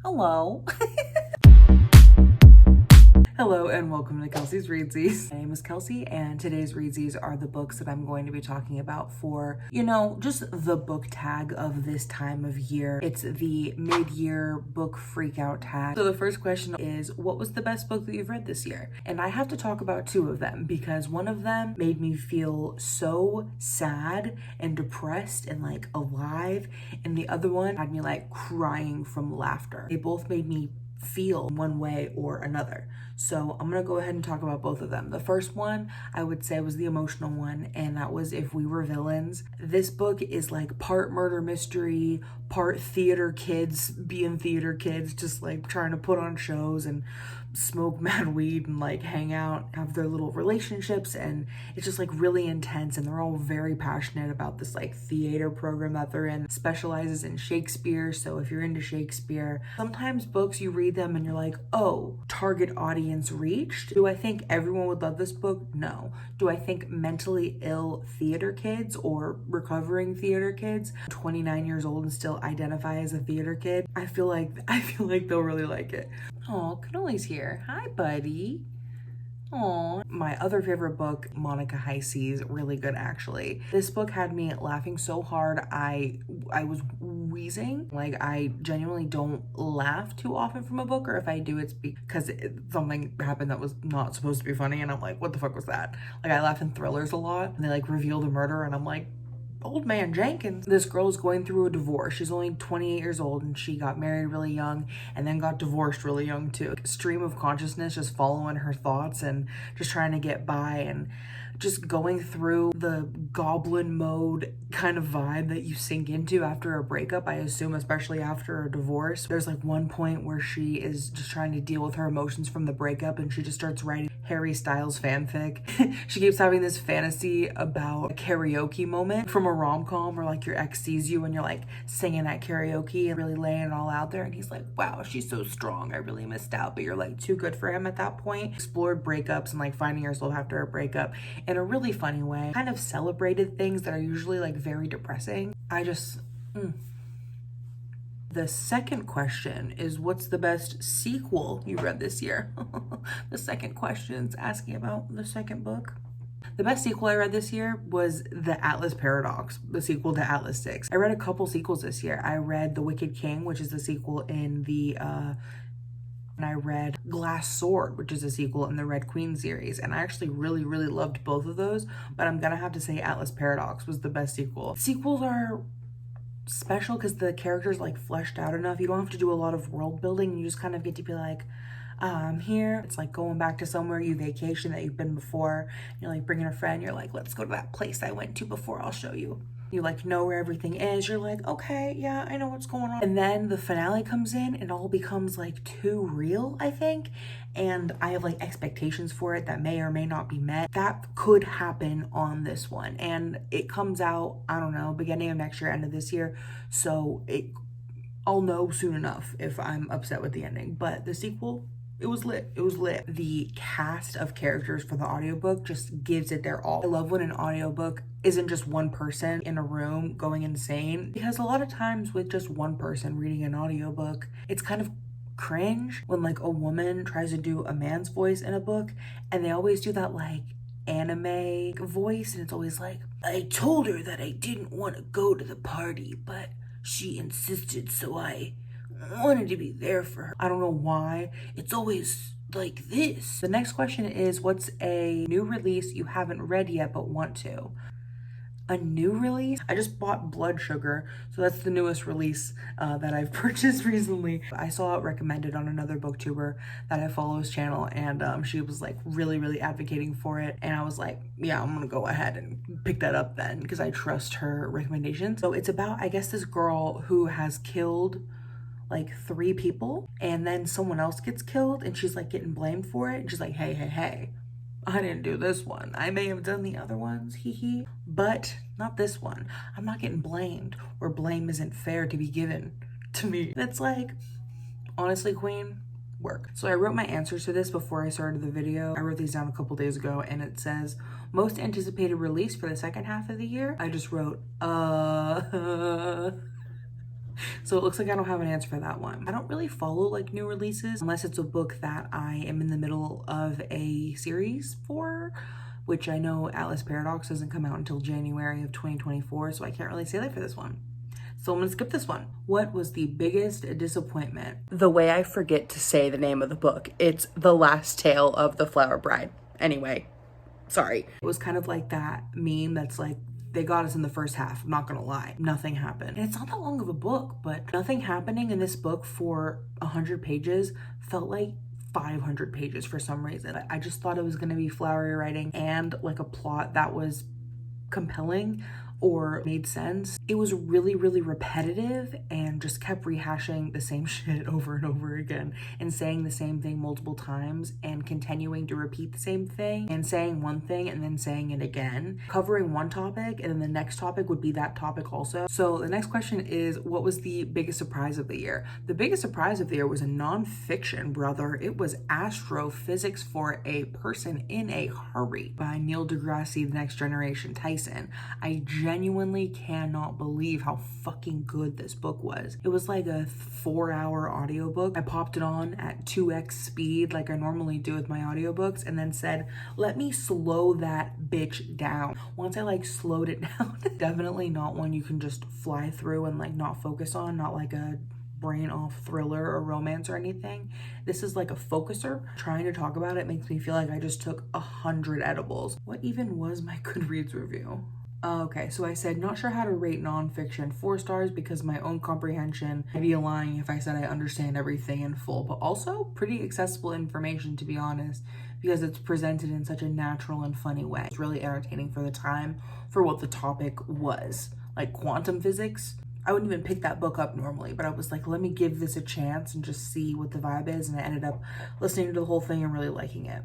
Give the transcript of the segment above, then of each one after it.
Hello. Hello and welcome to Kelsey's Readsies. My name is Kelsey and today's Readsies are the books that I'm going to be talking about for, just the book tag of this time of year. It's the mid-year book freakout tag. So the first question is, what was the best book that you've read this year? And I have to talk about two of them because one of them made me feel so sad and depressed and like alive, and the other one had me like crying from laughter. They both made me feel one way or another. So I'm gonna go ahead and talk about both of them. The first one I would say was the emotional one, and that was If We Were Villains. This book is like part murder mystery, part theater kids being theater kids, just like trying to put on shows and smoke mad weed and like hang out, have their little relationships, and it's just like really intense, and they're all very passionate about this like theater program that they're in. It specializes in Shakespeare, so if you're into Shakespeare, sometimes books you read them and you're like, oh, target audience reached. Do I think everyone would love this book? No. Do I think mentally ill theater kids or recovering theater kids, 29 years old and still identify as a theater kid? I feel like they'll really like it. Oh, Cannoli's here. Hi, buddy. Aw. My other favorite book, Monica High Seas, really good actually. This book had me laughing so hard I was wheezing. Like, I genuinely don't laugh too often from a book, or if I do, it's because something happened that was not supposed to be funny and I'm like, what the fuck was that? Like, I laugh in thrillers a lot and they like reveal the murder and I'm like, old man Jenkins. This girl is going through a divorce. She's only 28 years old and she got married really young and then got divorced really young too. Stream of consciousness, just following her thoughts and just trying to get by and just going through the goblin mode kind of vibe that you sink into after a breakup, I assume, especially after a divorce. There's like one point where she is just trying to deal with her emotions from the breakup and she just starts writing Harry Styles fanfic. She keeps having this fantasy about a karaoke moment from a rom-com where like your ex sees you and you're like singing at karaoke and really laying it all out there, and he's like, wow, she's so strong, I really missed out, but you're like too good for him at that point. Explored breakups and like finding yourself after a breakup in a really funny way. Kind of celebrated things that are usually like very depressing. The second question is, what's the best sequel you read this year? The second question's asking about the second book. The best sequel I read this year was The Atlas Paradox, the sequel to Atlas 6. I read a couple sequels this year. I read The Wicked King, which is the sequel in the and I read Glass Sword, which is a sequel in the Red Queen series, and I actually really loved both of those, but I'm gonna have to say Atlas Paradox was the best sequel. Sequels are special because the characters like fleshed out enough. You don't have to do a lot of world building. You just kind of get to be like, I'm here. It's like going back to somewhere you vacation that you've been before. You're like bringing a friend. You're like, let's go to that place I went to before. I'll show you. You like know where everything is. You're like, okay, yeah, I know what's going on. And then the finale comes in and it all becomes like too real, I think. And I have like expectations for it that may or may not be met. That could happen on this one. And it comes out, I don't know, beginning of next year, end of this year. So I'll know soon enough if I'm upset with the ending. But the sequel, it was lit. It was lit. The cast of characters for the audiobook just gives it their all. I love when an audiobook isn't just one person in a room going insane, because a lot of times with just one person reading an audiobook, it's kind of cringe when like a woman tries to do a man's voice in a book and they always do that like anime voice, and it's always like, I told her that I didn't want to go to the party, but she insisted, so I wanted to be there for her. I don't know why it's always like this. The next question is, what's a new release you haven't read yet but want to? A new release? I just bought Blood Sugar, so that's the newest release that I've purchased recently. I saw it recommended on another booktuber that I follow's channel, and she was like really advocating for it, and I was like, yeah, I'm gonna go ahead and pick that up then because I trust her recommendations. So it's about, I guess, this girl who has killed like 3 people and then someone else gets killed and she's like getting blamed for it, and she's like, hey, I didn't do this one. I may have done the other ones, hee, but not this one. I'm not getting blamed, or blame isn't fair to be given to me. It's like, honestly, queen, work. So I wrote my answers to this before I started the video. I wrote these down a couple days ago, and it says, most anticipated release for the second half of the year. I just wrote, So it looks like I don't have an answer for that one. I don't really follow like new releases unless it's a book that I am in the middle of a series for, which I know Atlas Paradox doesn't come out until January of 2024, so I can't really say that for this one. So I'm gonna skip this one. What was the biggest disappointment? The way I forget to say the name of the book. It's The Last Tale of the Flower Bride. Anyway, sorry. It was kind of like that meme that's like, they got us in the first half, I'm not gonna lie. Nothing happened. And it's not that long of a book, but nothing happening in this book for 100 pages felt like 500 pages for some reason. I just thought it was gonna be flowery writing and like a plot that was compelling or made sense. It was really, really repetitive and just kept rehashing the same shit over and over again and saying the same thing multiple times and continuing to repeat the same thing and saying one thing and then saying it again, covering one topic and then the next topic would be that topic also. So the next question is, what was the biggest surprise of the year? The biggest surprise of the year was a nonfiction, brother. It was Astrophysics for a Person in a Hurry by Neil deGrasse, The Next Generation Tyson. I genuinely cannot believe how fucking good this book was. It was like a 4-hour audiobook. I popped it on at 2x speed like I normally do with my audiobooks and then said, let me slow that bitch down. Once I like slowed it down, definitely not one you can just fly through and like not focus on, not like a brain off thriller or romance or anything. This is like a focuser. Trying to talk about it makes me feel like I just took 100 edibles. What even was my Goodreads review? Okay, so I said, not sure how to rate nonfiction, 4 stars because my own comprehension. I'd be lying if I said I understand everything in full, but also pretty accessible information, to be honest, because it's presented in such a natural and funny way. It's really entertaining for the time, for what the topic was. Like quantum physics. I wouldn't even pick that book up normally, but I was like, let me give this a chance and just see what the vibe is, and I ended up listening to the whole thing and really liking it.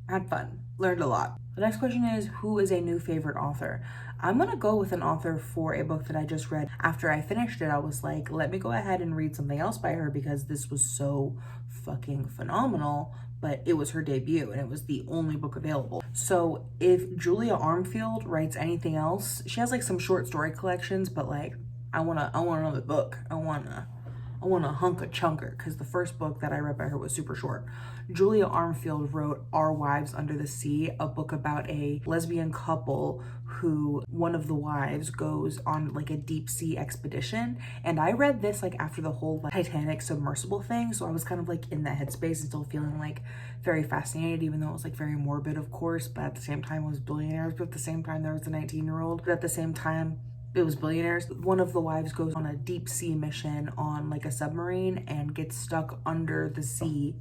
Had fun, learned a lot. The next question is, who is a new favorite author? I'm gonna go with an author for a book that I just read. After I finished it, I was like, let me go ahead and read something else by her because this was so fucking phenomenal, but it was her debut and it was the only book available. So if Julia Armfield writes anything else, she has like some short story collections, but like, I want another book. I want a hunk of chunker, because the first book that I read by her was super short. Julia Armfield wrote Our Wives Under the Sea, a book about a lesbian couple who one of the wives goes on like a deep sea expedition. And I read this like after the whole like, Titanic submersible thing, so I was kind of like in that headspace and still feeling like very fascinated, even though it was like very morbid, of course, but at the same time it was billionaires, but at the same time there was a 19-year-old, but at the same time it was billionaires. One of the wives goes on a deep sea mission on like a submarine and gets stuck under the sea.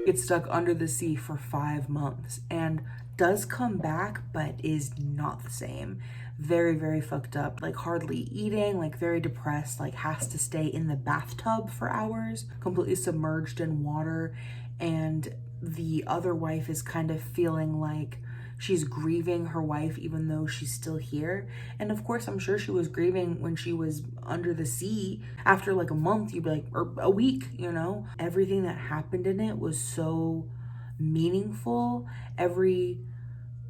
Gets stuck under the sea for 5 months and does come back, but is not the same. Very, very fucked up, like hardly eating, like very depressed, like has to stay in the bathtub for hours, completely submerged in water. And the other wife is kind of feeling like she's grieving her wife even though she's still here. And of course, I'm sure she was grieving when she was under the sea. After like a month, you'd be like, or a week, you know? Everything that happened in it was so meaningful. Every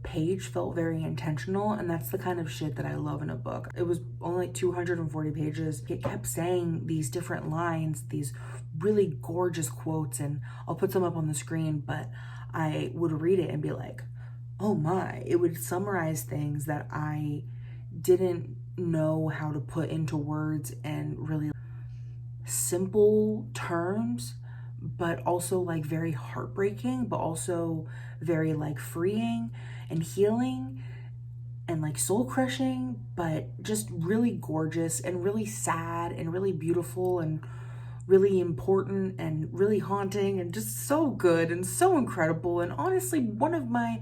page felt very intentional, and that's the kind of shit that I love in a book. It was only like 240 pages. It kept saying these different lines, these really gorgeous quotes, and I'll put some up on the screen, but I would read it and be like, oh my, it would summarize things that I didn't know how to put into words and really simple terms, but also like very heartbreaking, but also very like freeing and healing and like soul crushing, but just really gorgeous and really sad and really beautiful and really important and really haunting and just so good and so incredible. And honestly, one of my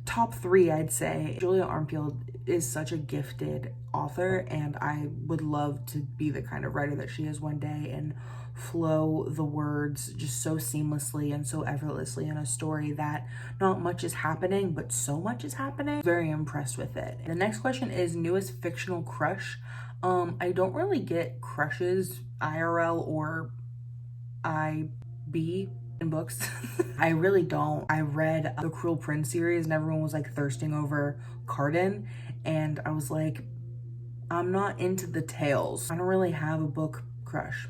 top 3, I'd say. Julia Armfield is such a gifted author, and I would love to be the kind of writer that she is one day and flow the words just so seamlessly and so effortlessly in a story that not much is happening, but so much is happening. Very impressed with it. The next question is newest fictional crush. I don't really get crushes IRL or IB in books. I really don't. I read the Cruel Prince series and everyone was like thirsting over Cardan, and I was like, I'm not into the tales. I don't really have a book crush.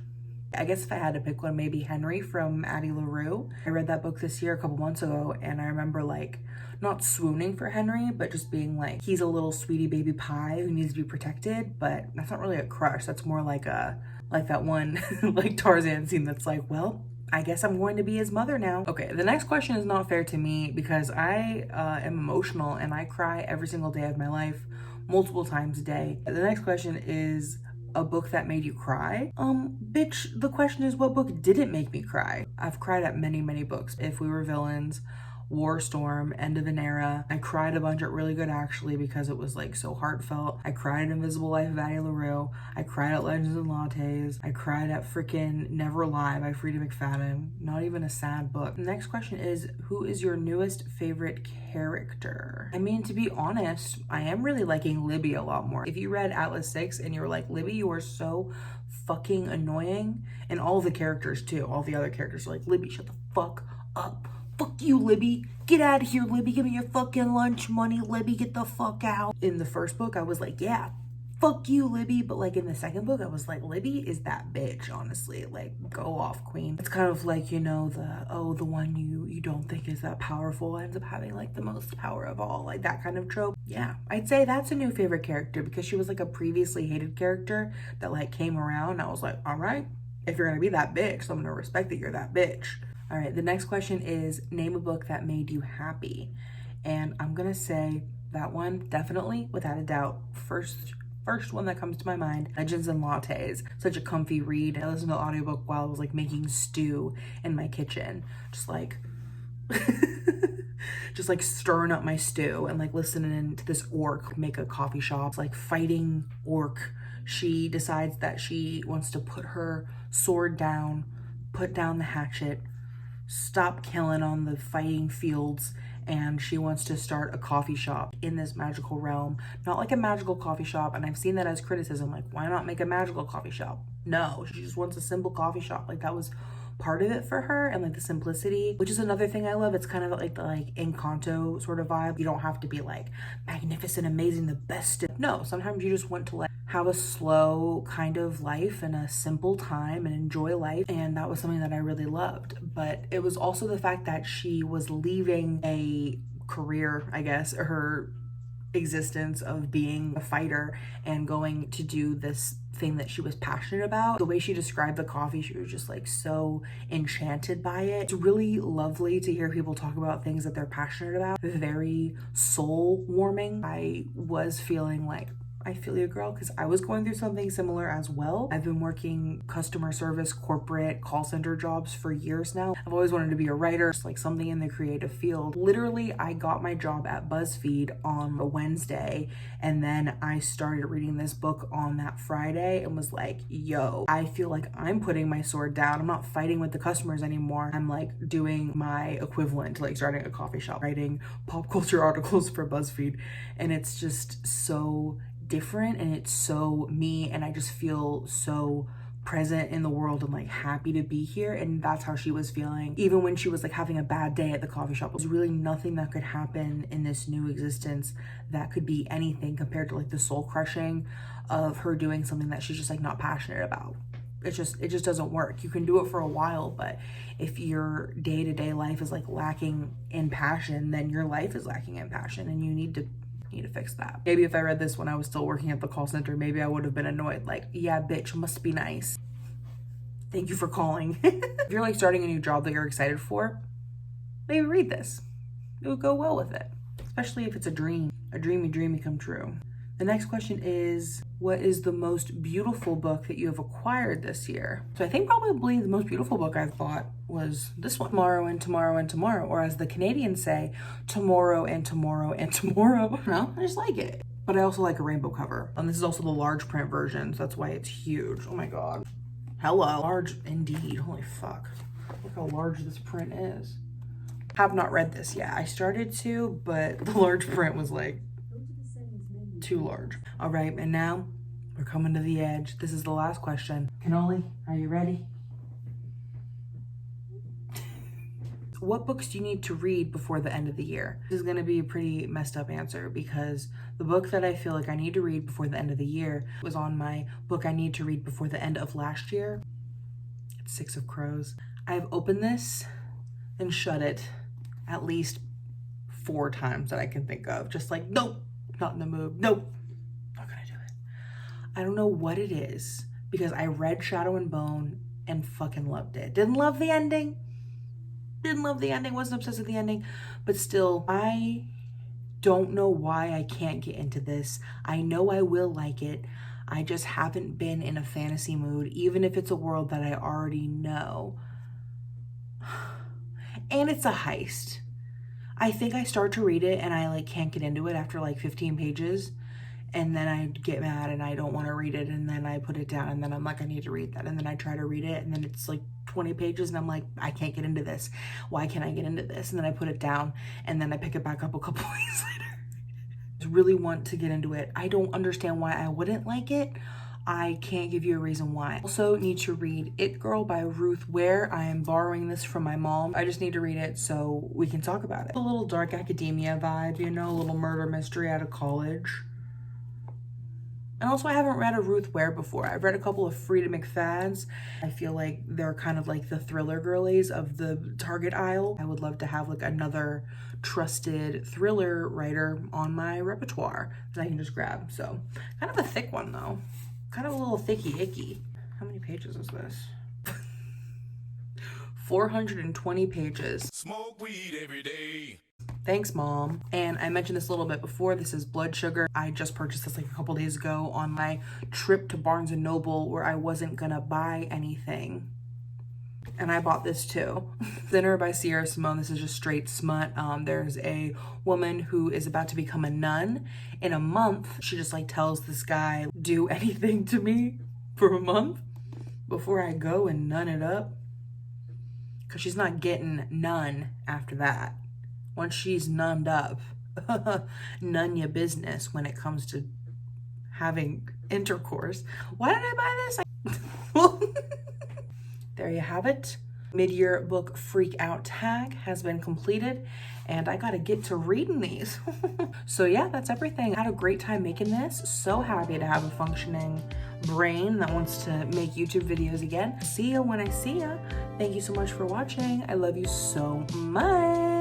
I guess if I had to pick one, maybe Henry from Addie LaRue. I read that book this year a couple months ago, and I remember like not swooning for Henry, but just being like, he's a little sweetie baby pie who needs to be protected, but that's not really a crush. That's more like that one like Tarzan scene that's like, well, I guess I'm going to be his mother now. Okay, the next question is not fair to me because I am emotional and I cry every single day of my life, multiple times a day. The next question is a book that made you cry. Bitch, the question is what book didn't make me cry? I've cried at many, many books. If We Were Villains, War Storm, End of an Era. I cried a bunch at Really Good Actually because it was like so heartfelt. I cried at Invisible Life of Addie LaRue. I cried at Legends and Lattes. I cried at freaking Never Lie by Frida McFadden. Not even a sad book. The next question is, who is your newest favorite character? I mean, to be honest, I am really liking Libby a lot more. If you read Atlas 6 and you were like, Libby, you are so fucking annoying, and all the characters too, all the other characters are like, Libby, shut the fuck up. Fuck you, Libby. Get out of here, Libby. Give me your fucking lunch money, Libby. Get the fuck out. In the first book, I was like, yeah, fuck you, Libby. But like in the second book, I was like, Libby is that bitch, honestly. Like, go off, queen. It's kind of like, you know, the one you don't think is that powerful ends up having like the most power of all. Like that kind of trope. Yeah, I'd say that's a new favorite character because she was like a previously hated character that like came around. I was like, all right, if you're gonna be that bitch, so I'm gonna respect that you're that bitch. All right, the next question is, name a book that made you happy. And I'm gonna say that one, definitely, without a doubt, first one that comes to my mind, Legends and Lattes. Such a comfy read. I listened to the audiobook while I was like making stew in my kitchen. Just like, just like stirring up my stew and like listening to this orc make a coffee shop. It's like fighting orc. She decides that she wants to put her sword down, put down the hatchet, stop killing on the fighting fields, and she wants to start a coffee shop in this magical realm. Not like a magical coffee shop, and I've seen that as criticism, like why not make a magical coffee shop? No, she just wants a simple coffee shop. Like that was part of it for her, and like the simplicity, which is another thing I love. It's kind of like the like Encanto sort of vibe. You don't have to be like magnificent, amazing, the best. No, sometimes you just want to like have a slow kind of life and a simple time and enjoy life, and that was something that I really loved. But it was also the fact that she was leaving a career, I guess, her existence of being a fighter and going to do this thing that she was passionate about. The way she described the coffee, she was just like so enchanted by it. It's really lovely to hear people talk about things that they're passionate about. Very soul warming. I was feeling like, I feel you, girl, because I was going through something similar as well. I've been working customer service, corporate call center jobs for years now. I've always wanted to be a writer, just like something in the creative field. Literally, I got my job at BuzzFeed on a Wednesday, and then I started reading this book on that Friday and was like, yo, I feel like I'm putting my sword down. I'm not fighting with the customers anymore. I'm like doing my equivalent to like starting a coffee shop, writing pop culture articles for BuzzFeed. And it's just so different and it's so me, and I just feel so present in the world and like happy to be here. And that's how she was feeling even when she was like having a bad day at the coffee shop. There's really nothing that could happen in this new existence that could be anything compared to like the soul crushing of her doing something that she's just like not passionate about. It just doesn't work. You can do it for a while, but if your day-to-day life is like lacking in passion, then your life is lacking in passion, and you need to fix that. Maybe if I read this when I was still working at the call center, maybe I would have been annoyed, like, yeah, bitch, must be nice. Thank you for calling. If you're like starting a new job that you're excited for, maybe read this. It would go well with it, especially if it's a dreamy come true. The next question is, what is the most beautiful book that you have acquired this year? So I think probably the most beautiful book I've bought was this one, Tomorrow and Tomorrow and Tomorrow, or as the Canadians say, Tomorrow and Tomorrow and Tomorrow. No, I just like it. But I also like a rainbow cover. And this is also the large print version, so that's why it's huge. Oh my God. Hello. Large indeed. Holy fuck. Look how large this print is. Have not read this yet. I started to, but the large print was like too large. All right, and now we're coming to the edge. This is the last question. Cannoli, are you ready? what books do you need to read before the end of the year? This is going to be a pretty messed up answer because the book that I feel like I need to read before the end of the year was on my book I need to read before the end of last year. It's Six of Crows. I've opened this and shut it at least 4 times that I can think of. Just like, nope, not in the mood. Nope, not gonna do it. I don't know what it is because I read Shadow and Bone and fucking loved it. Didn't love the ending. Wasn't obsessed with the ending. But still, I don't know why I can't get into this. I know I will like it. I just haven't been in a fantasy mood, even if it's a world that I already know. And it's a heist. I think I start to read it and I like can't get into it after like 15 pages. And then I get mad and I don't want to read it, and then I put it down, and then I'm like, I need to read that, and then I try to read it, and then it's like 20 pages and I'm like, I can't get into this. Why can't I get into this? And then I put it down, and then I pick it back up a couple weeks later. I really want to get into it. I don't understand why I wouldn't like it. I can't give you a reason why. Also need to read It Girl by Ruth Ware. I am borrowing this from my mom. I just need to read it so we can talk about it. A little dark academia vibe, you know, a little murder mystery out of college. And also, I haven't read a Ruth Ware before. I've read a couple of Frida McFadds. I feel like they're kind of like the thriller girlies of the Target aisle. I would love to have like another trusted thriller writer on my repertoire that I can just grab. So, kind of a thick one though. Kind of a little thicky icky. How many pages is this? 420 pages. Smoke weed every day. Thanks, Mom. And I mentioned this a little bit before. This is Blood Sugar. I just purchased this like a couple days ago on my trip to Barnes & Noble where I wasn't gonna buy anything. And I bought this too. Thinner by Sierra Simone. This is just straight smut. There's a woman who is about to become a nun. In a month, she just like tells this guy, do anything to me for a month before I go and nun it up. Because she's not getting none after that. Once she's nunned up, none your business when it comes to having intercourse. Why did I buy this? There you have it. Mid-year book freak out tag has been completed, and I gotta get to reading these. So yeah, that's everything. I had a great time making this. So happy to have a functioning brain that wants to make YouTube videos again. See ya when I see ya. Thank you so much for watching. I love you so much.